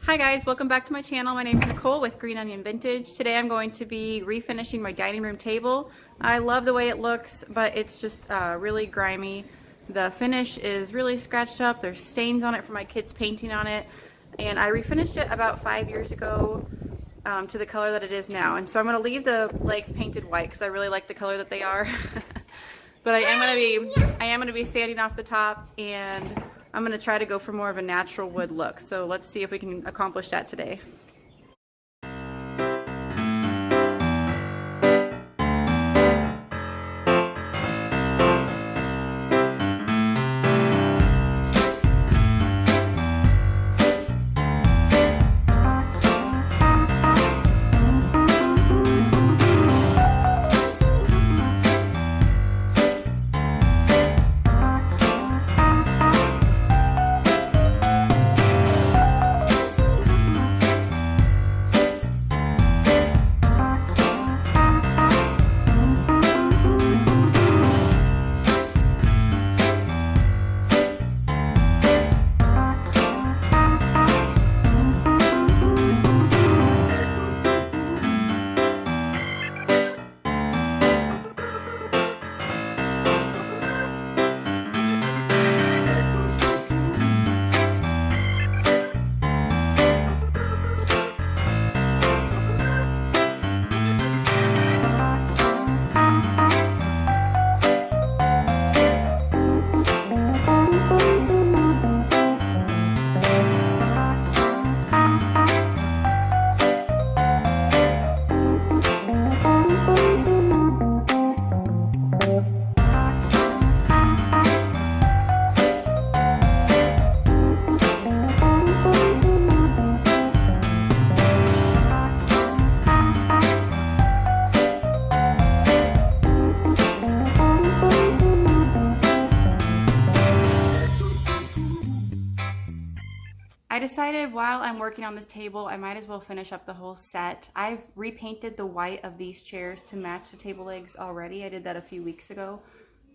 Hi guys, welcome back to my channel. My name is Nicole with Green Onion Vintage. Today I'm going to be refinishing my dining room table. I love the way it looks, but it's just really grimy. The finish is really scratched up. There's stains on it from my kids painting on it. And I refinished it about 5 years ago to the color that it is now. And so I'm going to leave the legs painted white because I really like the color that they are. But I am going to be sanding off the top, and I'm going to try to go for more of a natural wood look. So let's see if we can accomplish that today. I decided while I'm working on this table, I might as well finish up the whole set. I've repainted the white of these chairs to match the table legs already. I did that a few weeks ago,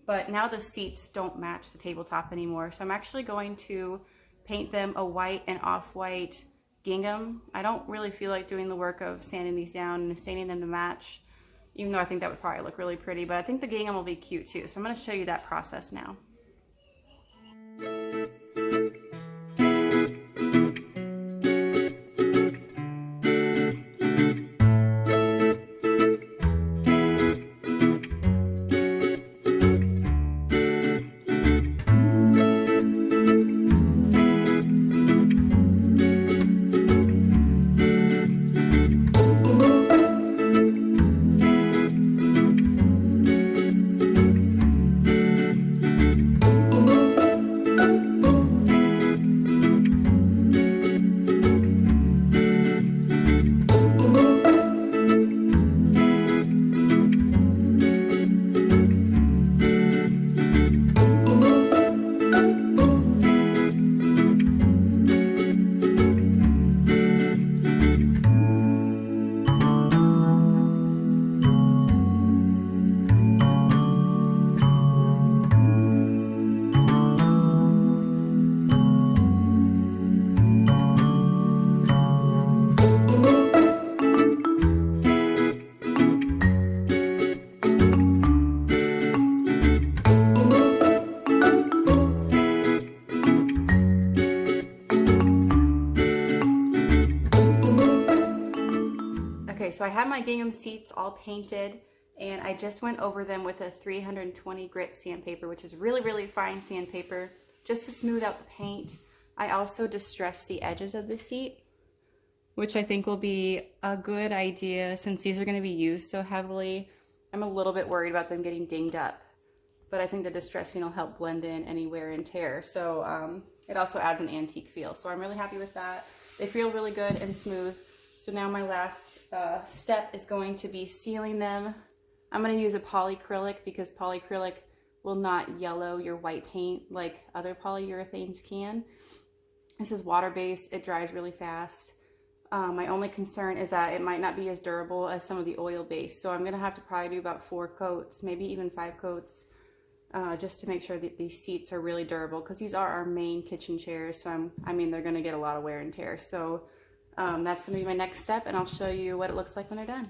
but now the seats don't match the tabletop anymore. So I'm actually going to paint them a white and off-white gingham. I don't really feel like doing the work of sanding these down and staining them to match, even though I think that would probably look really pretty, but I think the gingham will be cute too. So I'm going to show you that process now. Okay, so I have my gingham seats all painted, and I just went over them with a 320 grit sandpaper, which is really, really fine sandpaper, just to smooth out the paint. I also distressed the edges of the seat, which I think will be a good idea since these are going to be used so heavily. I'm a little bit worried about them getting dinged up, but I think the distressing will help blend in any wear and tear. So it also adds an antique feel. So I'm really happy with that. They feel really good and smooth. So now my last step is going to be sealing them. I'm going to use a polyacrylic because polyacrylic will not yellow your white paint like other polyurethanes can. This is water-based. It dries really fast. My only concern is that it might not be as durable as some of the oil-based. So I'm going to have to probably do about 4 coats, maybe even 5 coats, just to make sure that these seats are really durable, because these are our main kitchen chairs. So I mean, they're going to get a lot of wear and tear. So that's gonna be my next step, and I'll show you what it looks like when they're done.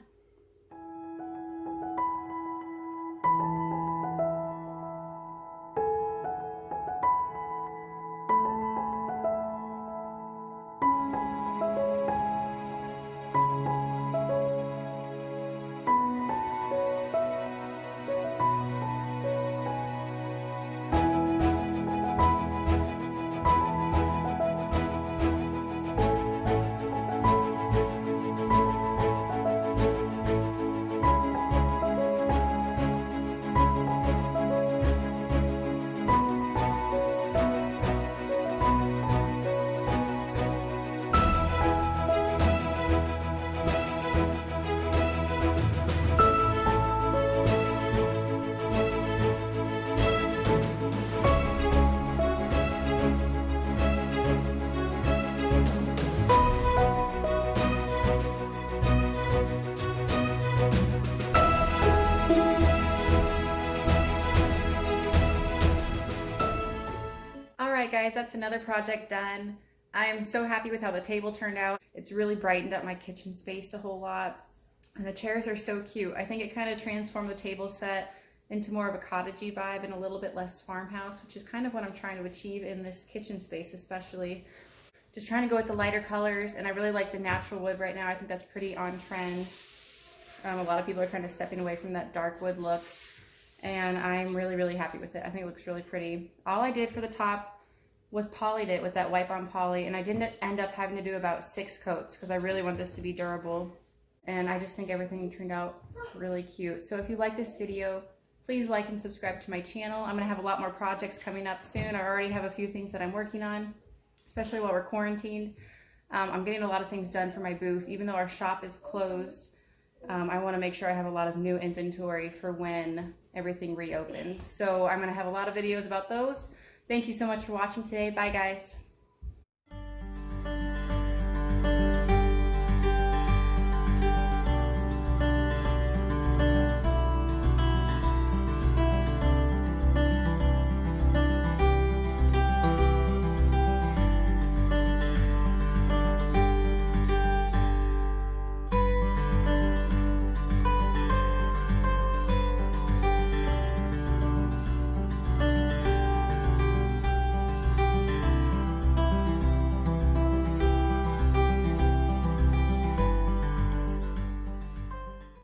Alright guys, that's another project done. I am so happy with how the table turned out. It's really brightened up my kitchen space a whole lot. And the chairs are so cute. I think it kind of transformed the table set into more of a cottagey vibe and a little bit less farmhouse, which is kind of what I'm trying to achieve in this kitchen space especially. Just trying to go with the lighter colors, and I really like the natural wood right now. I think that's pretty on trend. A lot of people are kind of stepping away from that dark wood look, and I'm really, really happy with it. I think it looks really pretty. All I did for the top was polyed it with that wipe on poly, and I didn't end up having to do about 6 coats because I really want this to be durable, and I just think everything turned out really cute. So if you like this video, please like and subscribe to my channel. I'm gonna have a lot more projects coming up soon. I already have a few things that I'm working on, especially while we're quarantined. I'm getting a lot of things done for my booth. Even though our shop is closed, I want to make sure I have a lot of new inventory for when everything reopens. So I'm going to have a lot of videos about those. Thank you so much for watching today. Bye guys.